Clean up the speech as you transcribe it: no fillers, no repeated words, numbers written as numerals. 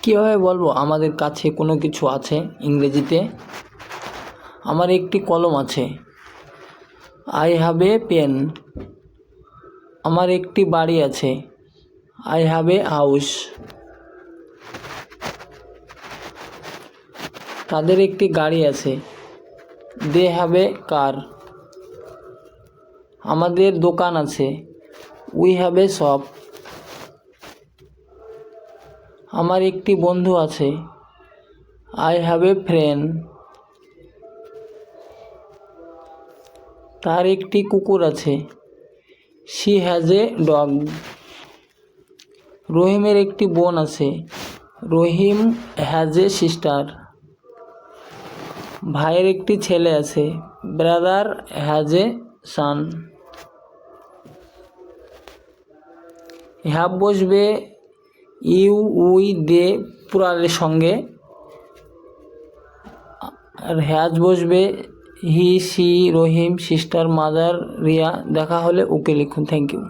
কীভাবে বলবো আমাদের কাছে কোনো কিছু আছে ইংরেজিতে? আমার একটি কলম আছে। I have a pen. আমার একটি বাড়ি আছে। I have a house. তাদের একটি গাড়ি আছে। They have a car. আমাদের দোকান আছে। We have a shop. আমার একটি বন্ধু আছে। I have a friend. তার একটি কুকুর আছে। She has a dog. রহিমের একটি বোন আছে। Rahim has a sister. ভাইয়ের একটি ছেলে আছে। Brother has a son. Have বসবে ইউ উই দে প্লুরালের সঙ্গে, আর হ্যাজ বসবে he she Rahim sister mother Riya. দেখা হলে ওকে লিখুন। Thank you.